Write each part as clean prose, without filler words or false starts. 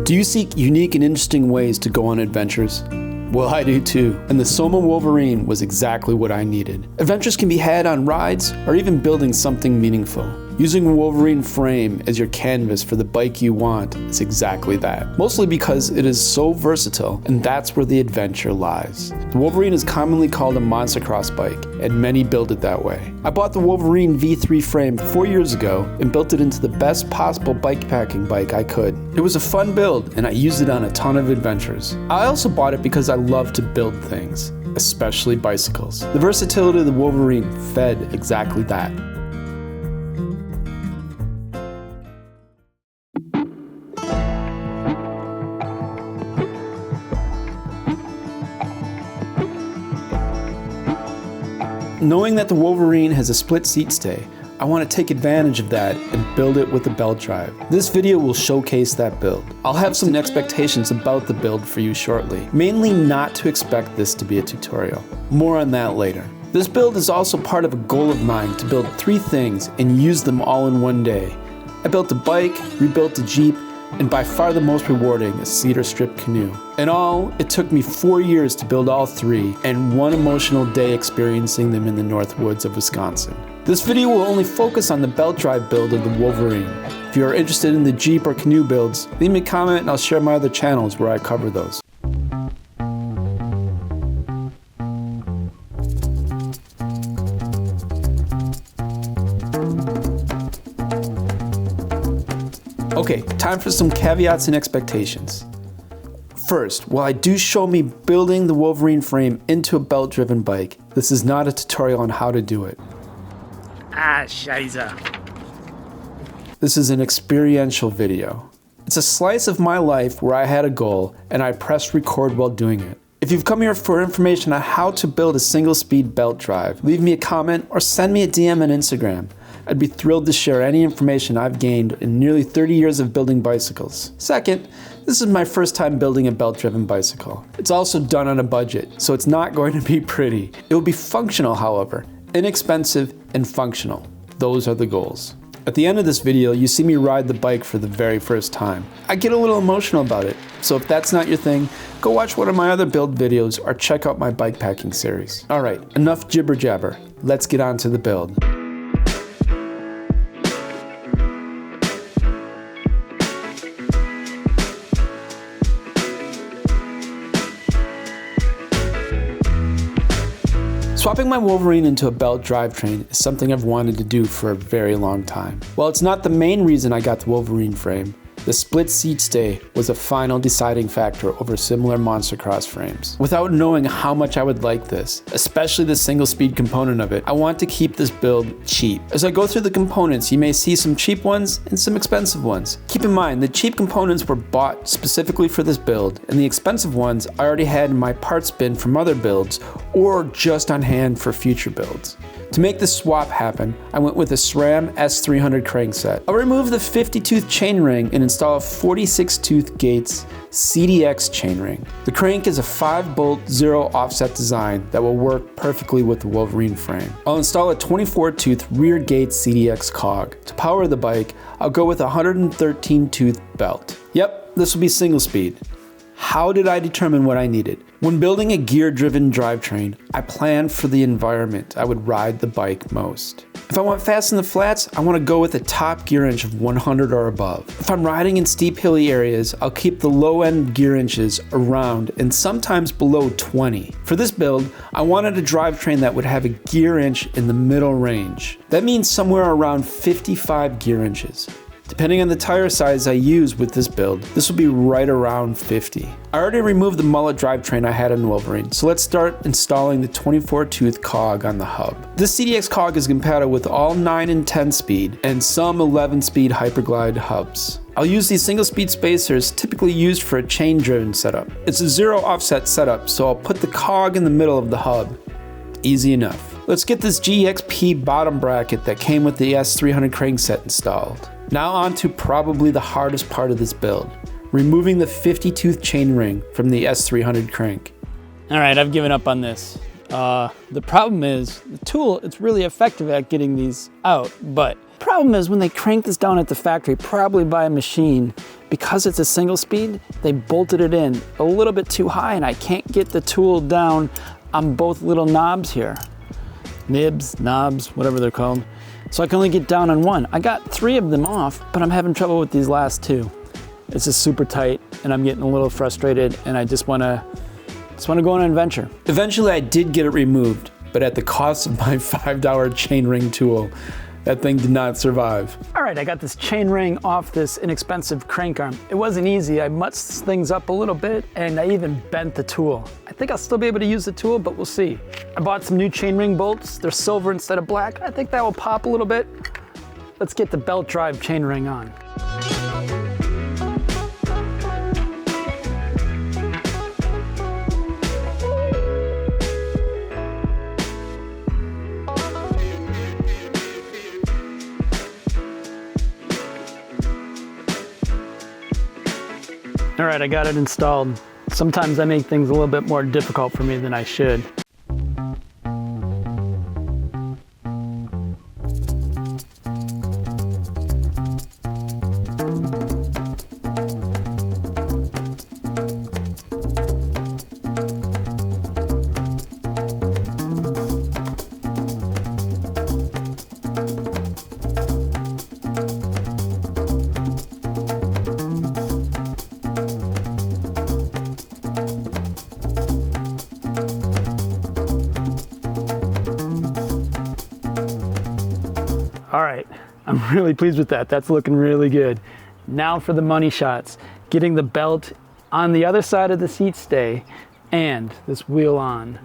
Do you seek unique and interesting ways to go on adventures? Well, I do too, and the Soma Wolverine was exactly what I needed. Adventures can be had on rides or even building something meaningful. Using a Wolverine frame as your canvas for the bike you want is exactly that. Mostly because it is so versatile, and that's where the adventure lies. The Wolverine is commonly called a monster cross bike, and many build it that way. I bought the Wolverine V3 frame 4 years ago and built it into the best possible bike packing bike I could. It was a fun build, and I used it on a ton of adventures. I also bought it because I love to build things, especially bicycles. The versatility of the Wolverine fed exactly that. Knowing that the Wolverine has a split seat stay, I want to take advantage of that and build it with a belt drive. This video will showcase that build. I'll have some expectations about the build for you shortly, mainly not to expect this to be a tutorial. More on that later. This build is also part of a goal of mine to build 3 things and use them all in one day. I built a bike, rebuilt a Jeep, and by far the most rewarding, a cedar strip canoe. In all, it took me 4 years to build all 3 and 1 emotional day experiencing them in the North Woods of Wisconsin. This video will only focus on the belt drive build of the Wolverine. If you are interested in the Jeep or canoe builds, leave me a comment and I'll share my other channels where I cover those. Okay, time for some caveats and expectations. First, while I do show me building the Wolverine frame into a belt-driven bike, this is not a tutorial on how to do it. Scheiße. This is an experiential video. It's a slice of my life where I had a goal and I pressed record while doing it. If you've come here for information on how to build a single-speed belt drive, leave me a comment or send me a DM on Instagram. I'd be thrilled to share any information I've gained in nearly 30 years of building bicycles. Second, this is my first time building a belt-driven bicycle. It's also done on a budget, so it's not going to be pretty. It will be functional, however. Inexpensive and functional. Those are the goals. At the end of this video, you see me ride the bike for the very first time. I get a little emotional about it, so if that's not your thing, go watch one of my other build videos or check out my bike packing series. Alright, enough jibber jabber. Let's get on to the build. Swapping my Wolverine into a belt drivetrain is something I've wanted to do for a very long time. While it's not the main reason I got the Wolverine frame, the split seat stay was a final deciding factor over similar monster cross frames. Without knowing how much I would like this, especially the single speed component of it, I want to keep this build cheap. As I go through the components, you may see some cheap ones and some expensive ones. Keep in mind, the cheap components were bought specifically for this build, and the expensive ones I already had in my parts bin from other builds or just on hand for future builds. To make this swap happen, I went with a SRAM S300 crankset. I'll remove the 50-tooth chainring and install a 46-tooth Gates CDX chainring. The crank is a 5-bolt, 0 offset design that will work perfectly with the Wolverine frame. I'll install a 24-tooth rear Gates CDX cog. To power the bike, I'll go with a 113-tooth belt. Yep, this will be single speed. How did I determine what I needed? When building a gear-driven drivetrain, I planned for the environment I would ride the bike most. If I want fast in the flats, I want to go with a top gear inch of 100 or above. If I'm riding in steep hilly areas, I'll keep the low-end gear inches around and sometimes below 20. For this build, I wanted a drivetrain that would have a gear inch in the middle range. That means somewhere around 55 gear inches. Depending on the tire size I use with this build, this will be right around 50. I already removed the mullet drivetrain I had in Wolverine, so let's start installing the 24-tooth cog on the hub. This CDX cog is compatible with all 9 and 10 speed and some 11-speed Hyperglide hubs. I'll use these single-speed spacers typically used for a chain-driven setup. It's a 0 offset setup, so I'll put the cog in the middle of the hub. Easy enough. Let's get this GXP bottom bracket that came with the S300 crankset installed. Now on to probably the hardest part of this build, removing the 50-tooth chainring from the S300 crank. Alright, I've given up on this. The problem is, the tool, it's really effective at getting these out, but the problem is when they crank this down at the factory, probably by a machine, because it's a single speed, they bolted it in a little bit too high and I can't get the tool down on both little knobs here. Nibs, knobs, whatever they're called. So I can only get down on one. I got 3 of them off, but I'm having trouble with these last 2. It's just super tight and I'm getting a little frustrated and I just wanna go on an adventure. Eventually I did get it removed, but at the cost of my $5 chainring tool. That thing did not survive. All right, I got this chain ring off this inexpensive crank arm. It wasn't easy. I mutzed things up a little bit and I even bent the tool. I think I'll still be able to use the tool, but we'll see. I bought some new chain ring bolts. They're silver instead of black. I think that will pop a little bit. Let's get the belt drive chain ring on. All right, I got it installed. Sometimes I make things a little bit more difficult for me than I should. All right, I'm really pleased with that. That's looking really good. Now for the money shots. Getting the belt on the other side of the seat stay and this wheel on.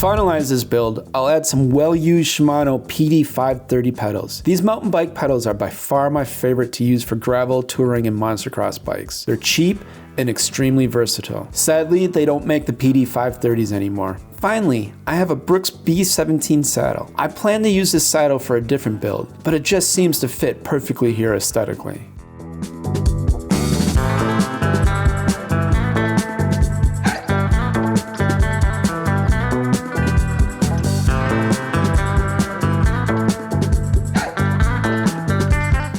To finalize this build, I'll add some well-used Shimano PD530 pedals. These mountain bike pedals are by far my favorite to use for gravel, touring, and monster cross bikes. They're cheap and extremely versatile. Sadly, they don't make the PD530s anymore. Finally, I have a Brooks B17 saddle. I plan to use this saddle for a different build, but it just seems to fit perfectly here aesthetically.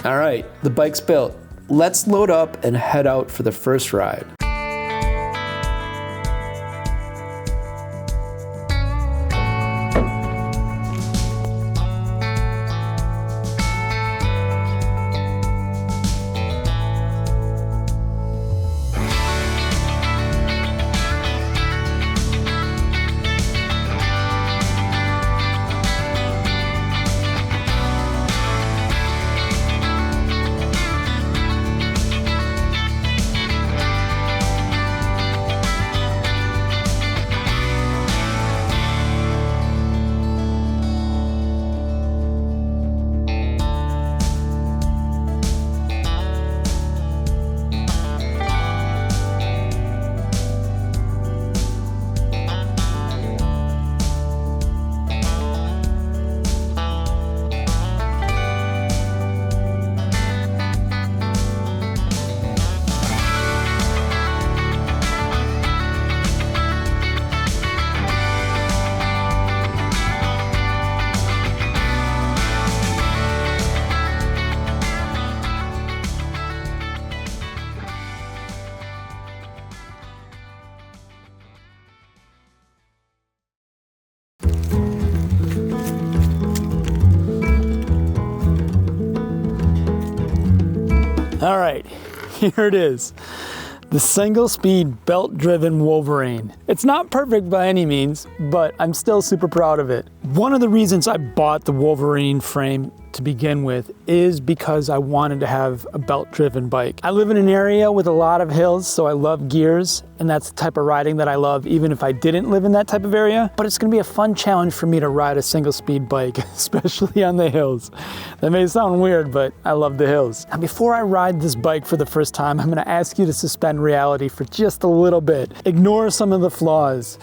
All right, the bike's built. Let's load up and head out for the first ride. All right, here it is. The single-speed belt-driven Wolverine. It's not perfect by any means, but I'm still super proud of it. One of the reasons I bought the Wolverine frame to begin with is because I wanted to have a belt-driven bike. I live in an area with a lot of hills, so I love gears, and that's the type of riding that I love even if I didn't live in that type of area. But it's gonna be a fun challenge for me to ride a single-speed bike, especially on the hills. That may sound weird, but I love the hills. Now, before I ride this bike for the first time, I'm gonna ask you to suspend reality for just a little bit. Ignore some of the flaws,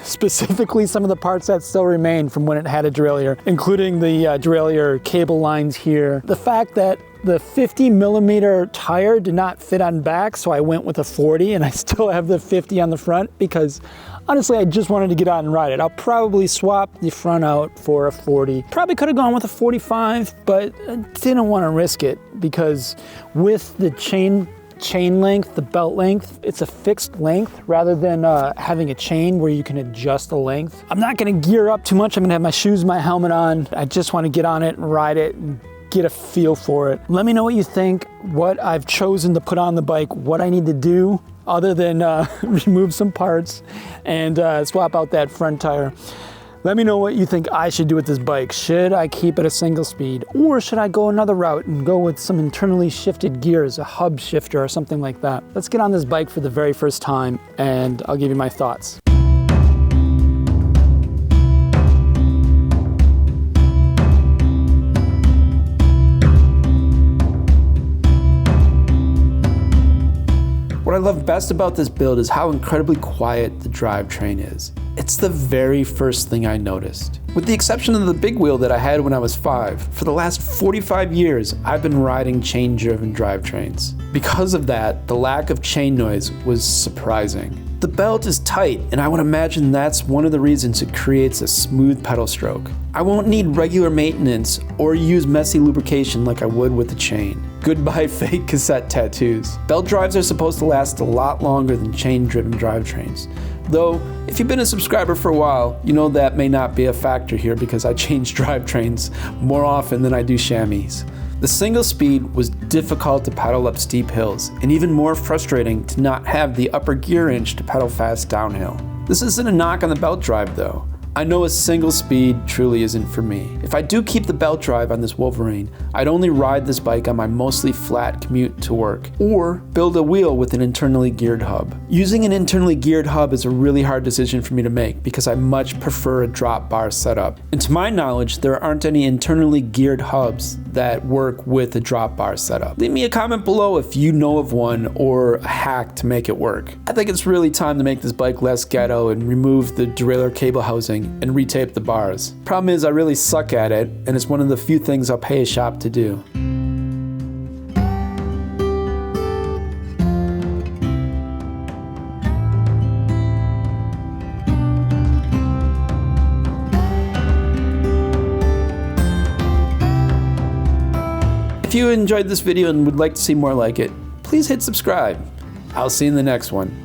specifically some of the parts that still remain from when it had a derailleur, including the derailleur cable lines here. The fact that the 50mm tire did not fit on back, so I went with a 40, and I still have the 50 on the front because honestly, I just wanted to get out and ride it. I'll probably swap the front out for a 40. Probably could have gone with a 45, but I didn't want to risk it because with the chain length, the belt length, it's a fixed length rather than having a chain where you can adjust the length. I'm not gonna gear up too much. I'm gonna have my shoes, my helmet on. I just wanna get on it and ride it and get a feel for it. Let me know what you think, what I've chosen to put on the bike, what I need to do other than remove some parts and swap out that front tire. Let me know what you think I should do with this bike. Should I keep it a single speed, or should I go another route and go with some internally shifted gears, a hub shifter or something like that? Let's get on this bike for the very first time and I'll give you my thoughts. What I love best about this build is how incredibly quiet the drivetrain is. It's the very first thing I noticed. With the exception of the big wheel that I had when I was 5, for the last 45 years, I've been riding chain-driven drivetrains. Because of that, the lack of chain noise was surprising. The belt is tight, and I would imagine that's one of the reasons it creates a smooth pedal stroke. I won't need regular maintenance or use messy lubrication like I would with a chain. Goodbye fake cassette tattoos. Belt drives are supposed to last a lot longer than chain-driven drivetrains. Though, if you've been a subscriber for a while, you know that may not be a factor here because I change drivetrains more often than I do chamois. The single speed was difficult to pedal up steep hills, and even more frustrating to not have the upper gear inch to pedal fast downhill. This isn't a knock on the belt drive though. I know a single speed truly isn't for me. If I do keep the belt drive on this Wolverine, I'd only ride this bike on my mostly flat commute to work, or build a wheel with an internally geared hub. Using an internally geared hub is a really hard decision for me to make because I much prefer a drop bar setup. And to my knowledge, there aren't any internally geared hubs that work with a drop bar setup. Leave me a comment below if you know of one or a hack to make it work. I think it's really time to make this bike less ghetto and remove the derailleur cable housing and retape the bars. Problem is I really suck at it, and it's one of the few things I'll pay a shop to do. If you enjoyed this video and would like to see more like it, please hit subscribe. I'll see you in the next one.